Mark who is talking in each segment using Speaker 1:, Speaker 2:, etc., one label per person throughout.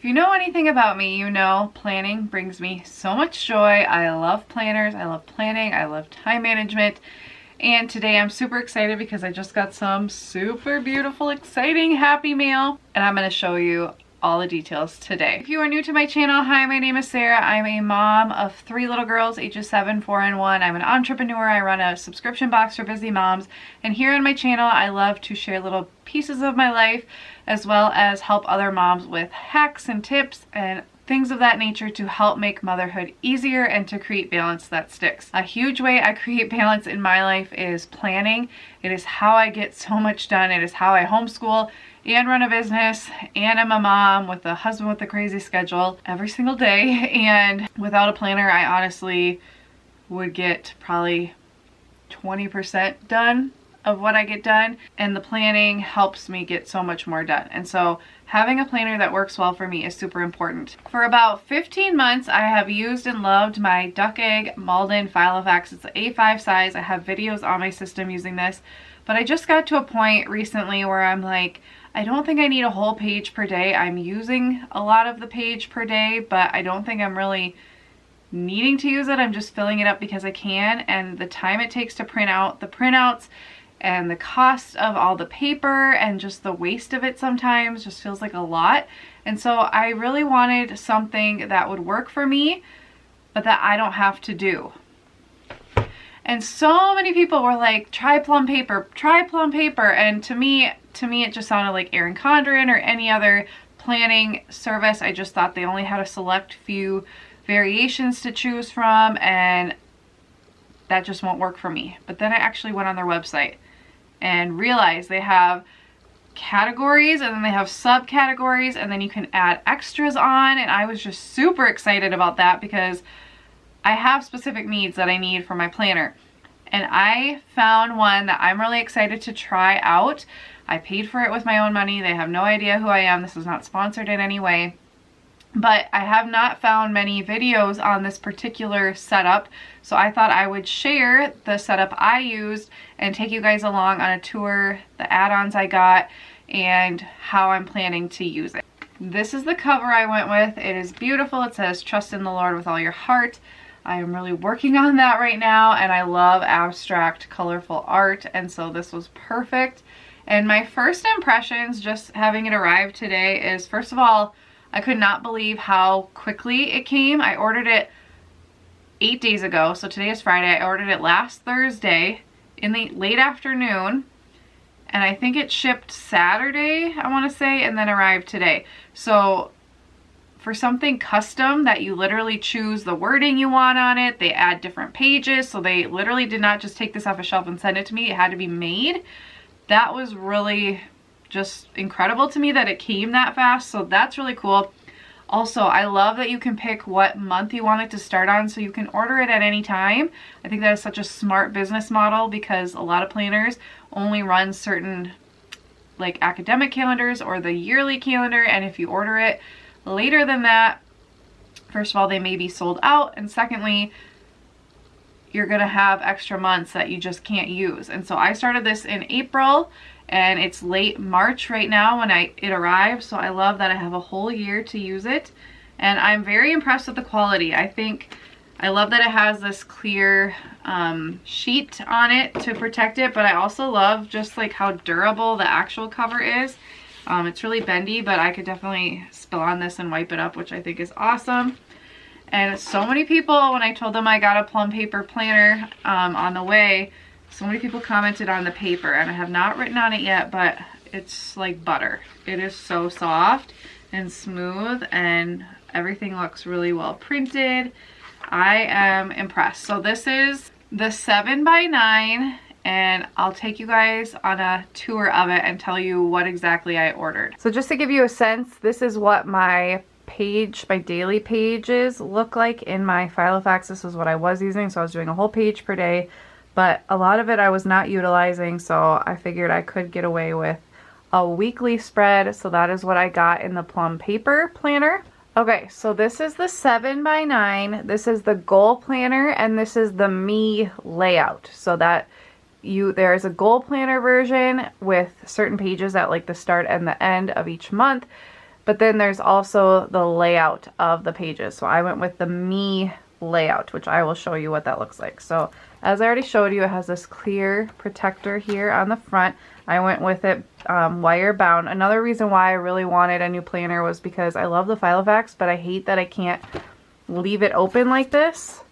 Speaker 1: If you know anything about me, you know planning brings me so much joy. I love planners, I love planning, I love time management. And today I'm super excited because I just got some super beautiful, exciting happy mail, and I'm going to show you all the details today. If you are new to my channel, hi, my name is Sarah. I'm a mom of 3 little girls, ages 7, 4, and 1. I'm an entrepreneur. I run a subscription box for busy moms. And here on my channel, I love to share little pieces of my life, as well as help other moms with hacks and tips and things of that nature to help make motherhood easier and to create balance that sticks. A huge way I create balance in my life is planning. It is how I get so much done. It is how I homeschool and run a business, and I'm a mom with a husband with a crazy schedule every single day. And without a planner, I honestly would get probably 20% done of what I get done, and the planning helps me get so much more done. And so having a planner that works well for me is super important. For about 15 months, I have used and loved my Duck Egg Malden Filofax. It's an A5 size. I have videos on my system using this, but I just got to a point recently where I'm like, I don't think I need a whole page per day. I'm using a lot of the page per day, but I don't think I'm really needing to use it. I'm just filling it up because I can, and the time it takes to print out the printouts and the cost of all the paper and just the waste of it sometimes just feels like a lot. And so I really wanted something that would work for me, but that I don't have to do. And so many people were like, try Plum Paper, try Plum Paper. And to me it just sounded like Erin Condren or any other planning service. I just thought they only had a select few variations to choose from, and that just won't work for me. But then I actually went on their website and realized they have categories, and then they have subcategories, and then you can add extras on. And I was just super excited about that because I have specific needs that I need for my planner. And I found one that I'm really excited to try out. I paid for it with my own money. They have no idea who I am. This is not sponsored in any way. But I have not found many videos on this particular setup, so I thought I would share the setup I used and take you guys along on a tour, the add-ons I got, and how I'm planning to use it. This is the cover I went with. It is beautiful. It says, "Trust in the Lord with all your heart." I am really working on that right now, and I love abstract, colorful art, and so this was perfect. And my first impressions, just having it arrive today, is first of all, I could not believe how quickly it came. I ordered it 8 days ago, so today is Friday. I ordered it last Thursday in the late afternoon, and I think it shipped Saturday, I want to say, and then arrived today. So for something custom that you literally choose the wording you want on it, they add different pages, so they literally did not just take this off a shelf and send it to me. It had to be made. That was really just incredible to me that it came that fast, so that's really cool. Also, I love that you can pick what month you want it to start on, so you can order it at any time. I think that is such a smart business model because a lot of planners only run certain like academic calendars or the yearly calendar, and if you order it later than that, first of all, they may be sold out, and secondly, you're gonna have extra months that you just can't use. And so I started this in April, and it's late March right now when it arrived, so I love that I have a whole year to use it. And I'm very impressed with the quality. I love that it has this clear sheet on it to protect it, but I also love just like how durable the actual cover is. It's really bendy, but I could definitely spill on this and wipe it up, which I think is awesome. And so many people, when I told them I got a Plum Paper Planner on the way, so many people commented on the paper, and I have not written on it yet, but it's like butter. It is so soft and smooth, and everything looks really well printed. I am impressed. So this is the 7x9, and I'll take you guys on a tour of it and tell you what exactly I ordered. So just to give you a sense, this is what my daily pages look like in my Filofax. This is what I was using, so I was doing a whole page per day, but a lot of it I was not utilizing, so I figured I could get away with a weekly spread. So that is what I got in the Plum Paper Planner. Okay, so this is the 7x9, this is the goal planner, and this is the me layout. So that there's a goal planner version with certain pages at like the start and the end of each month. But then there's also the layout of the pages. So I went with the Me layout, which I will show you what that looks like. So as I already showed you, it has this clear protector here on the front. I went with it wire bound. Another reason why I really wanted a new planner was because I love the Filofax, but I hate that I can't leave it open like this.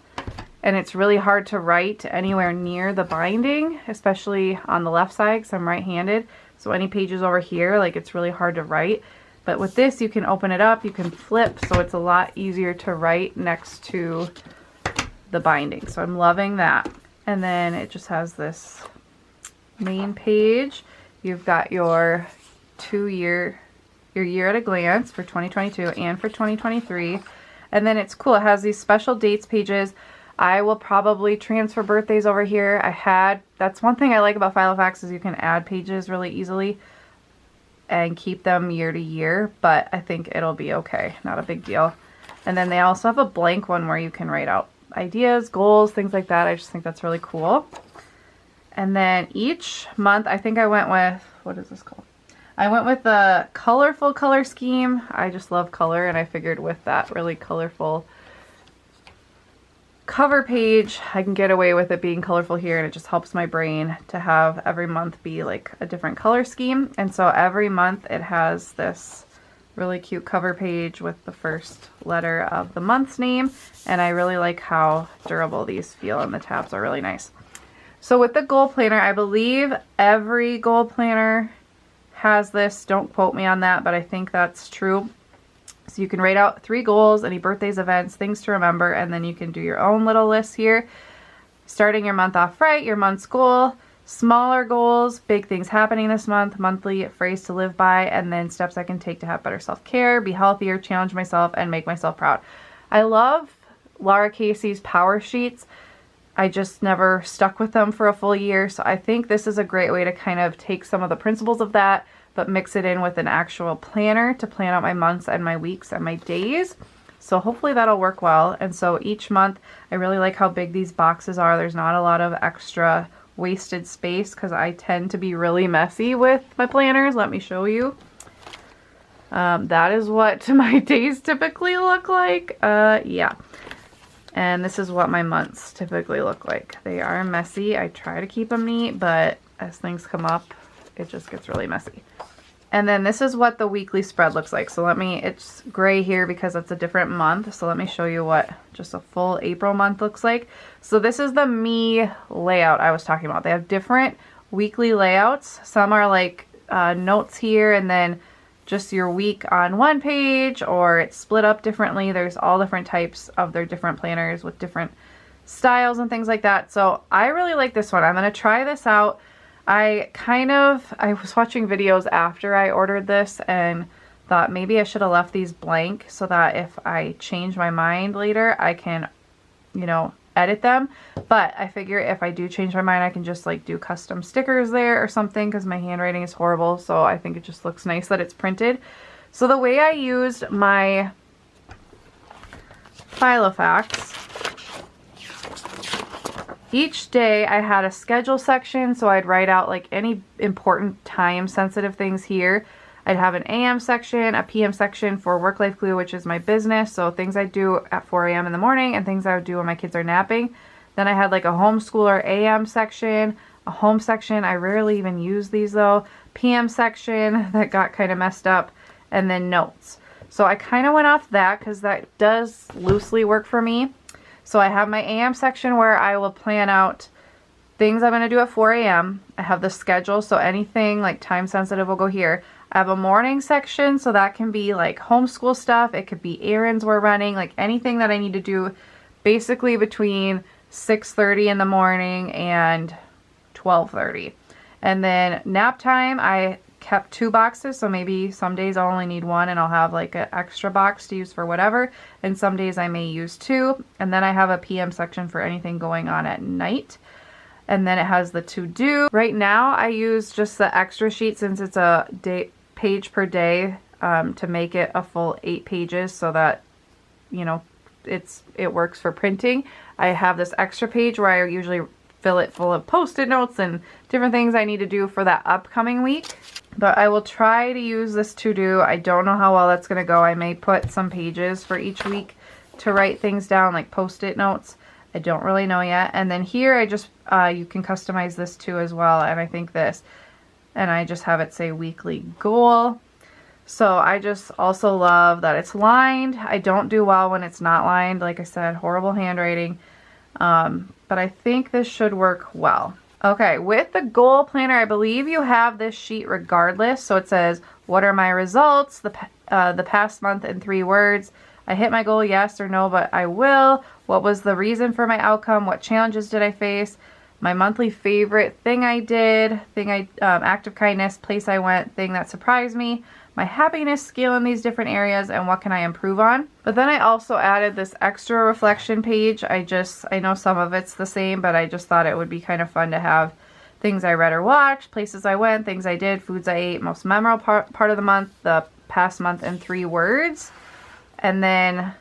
Speaker 1: And it's really hard to write anywhere near the binding, especially on the left side because I'm right-handed. So any pages over here, like it's really hard to write. But with this, you can open it up, you can flip, so it's a lot easier to write next to the binding. So I'm loving that. And then it just has this main page. You've got your year at a glance for 2022 and for 2023. And then it's cool, it has these special dates pages. I will probably transfer birthdays over here. That's one thing I like about Filofax is you can add pages really easily and keep them year to year, but I think it'll be okay, not a big deal. And then they also have a blank one where you can write out ideas, goals, things like that. I just think that's really cool. And then each month, I think I went with, what is this called? I went with the colorful color scheme. I just love color, and I figured with that really colorful cover page, I can get away with it being colorful here, and it just helps my brain to have every month be like a different color scheme. And so every month it has this really cute cover page with the first letter of the month's name, and I really like how durable these feel, and the tabs are really nice. So with the goal planner, I believe every goal planner has this. Don't quote me on that, but I think that's true. So you can write out 3 goals, any birthdays, events, things to remember, and then you can do your own little list here. Starting your month off right, your month's goal, smaller goals, big things happening this month, monthly phrase to live by, and then steps I can take to have better self-care, be healthier, challenge myself, and make myself proud. I love Laura Casey's power sheets. I just never stuck with them for a full year, so I think this is a great way to kind of take some of the principles of that, but mix it in with an actual planner to plan out my months and my weeks and my days. So hopefully that'll work well. And so each month, I really like how big these boxes are. There's not a lot of extra wasted space because I tend to be really messy with my planners. Let me show you. That is what my days typically look like. Yeah. And this is what my months typically look like. They are messy. I try to keep them neat, but as things come up, it just gets really messy. And then this is what the weekly spread looks like. So it's gray here because it's a different month. So let me show you what just a full April month looks like. So this is the Me layout I was talking about. They have different weekly layouts. Some are like notes here and then just your week on one page, or it's split up differently. There's all different types of their different planners with different styles and things like that. So I really like this one. I'm going to try this out. I was watching videos after I ordered this and thought maybe I should have left these blank so that if I change my mind later, I can, edit them. But I figure if I do change my mind, I can just like do custom stickers there or something because my handwriting is horrible. So I think it just looks nice that it's printed. So the way I used my Filofax, each day I had a schedule section, so I'd write out like any important time sensitive things here. I'd have an AM section, a PM section for Work Life Glue, which is my business, so things I do at 4 a.m. in the morning and things I would do when my kids are napping. Then I had like a homeschooler AM section, a home section. I rarely even use these though. PM section that got kind of messed up, and then notes. So I kind of went off that because that does loosely work for me. So I have my AM section where I will plan out things I'm going to do at 4 a.m. I have the schedule, so anything like time sensitive will go here. I have a morning section, so that can be like homeschool stuff. It could be errands we're running, like anything that I need to do basically between 6:30 in the morning and 12:30. And then nap time, I kept 2 boxes, so maybe some days I'll only need 1 and I'll have like an extra box to use for whatever, and some days I may use 2. And then I have a PM section for anything going on at night. And then it has the to do. Right now I use just the extra sheet since it's a page per day to make it a full 8 pages so that it works for printing. I have this extra page where I usually fill it full of post-it notes and different things I need to do for that upcoming week. But I will try to use this to-do. I don't know how well that's going to go. I may put some pages for each week to write things down, like post-it notes. I don't really know yet. And then here I just, you can customize this too as well. And I think this, and I just have it say weekly goal. So I just also love that it's lined. I don't do well when it's not lined. Like I said, horrible handwriting. But I think this should work well. Okay, with the goal planner, I believe you have this sheet regardless. So it says, what are my results? The past month in 3 words. I hit my goal, yes or no, but I will. What was the reason for my outcome? What challenges did I face? My monthly favorite thing I did, act of kindness, place I went, thing that surprised me, my happiness scale in these different areas, and what can I improve on. But then I also added this extra reflection page. I know some of it's the same, but I just thought it would be kind of fun to have things I read or watched, places I went, things I did, foods I ate, most memorable part of the month, the past month in 3 words. And then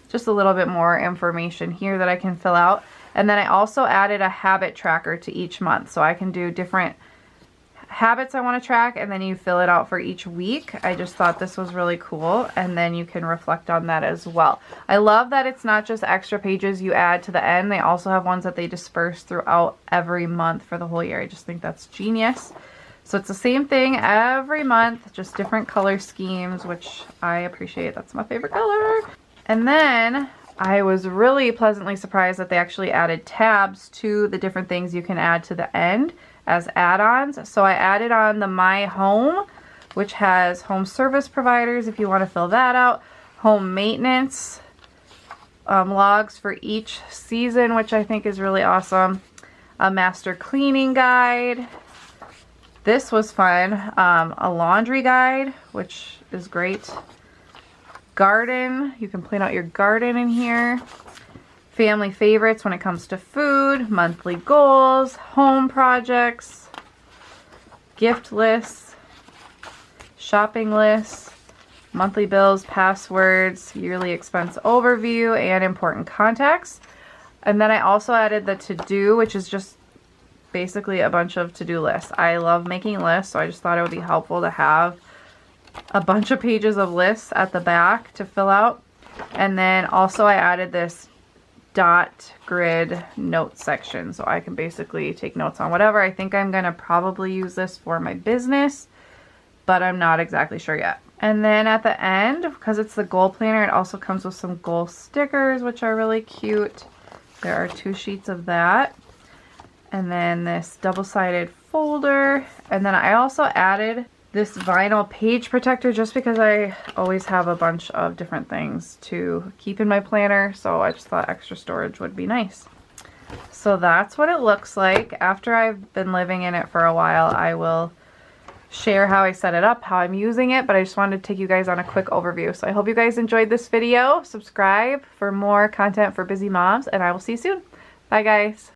Speaker 1: just a little bit more information here that I can fill out. And then I also added a habit tracker to each month. So I can do different habits I want to track, and then you fill it out for each week. I just thought this was really cool, and then you can reflect on that as well. I love that it's not just extra pages you add to the end. They also have ones that they disperse throughout every month for the whole year. I just think that's genius. So it's the same thing every month, just different color schemes, which I appreciate. That's my favorite color. And then I was really pleasantly surprised that they actually added tabs to the different things you can add to the end as add-ons. So I added on the My Home, which has home service providers if you want to fill that out, home maintenance logs for each season, which I think is really awesome, a master cleaning guide. This was fun. A laundry guide, which is great. Garden, you can plan out your garden in here. Family favorites when it comes to food, monthly goals, home projects, gift lists, shopping lists, monthly bills, passwords, yearly expense overview, and important contacts. And then I also added the to-do, which is just basically a bunch of to-do lists. I love making lists, so I just thought it would be helpful to have a bunch of pages of lists at the back to fill out. And then also I added this dot grid notes section, so I can basically take notes on whatever. I think I'm gonna probably use this for my business, but I'm not exactly sure yet. And then at the end, because it's the goal planner, it also comes with some goal stickers, which are really cute. There are 2 sheets of that. And then this double-sided folder. And then I also added this vinyl page protector just because I always have a bunch of different things to keep in my planner, so I just thought extra storage would be nice. So that's what it looks like. After I've been living in it for a while, I will share how I set it up, how I'm using it, but I just wanted to take you guys on a quick overview. So I hope you guys enjoyed this video. Subscribe for more content for busy moms, and I will see you soon. Bye guys.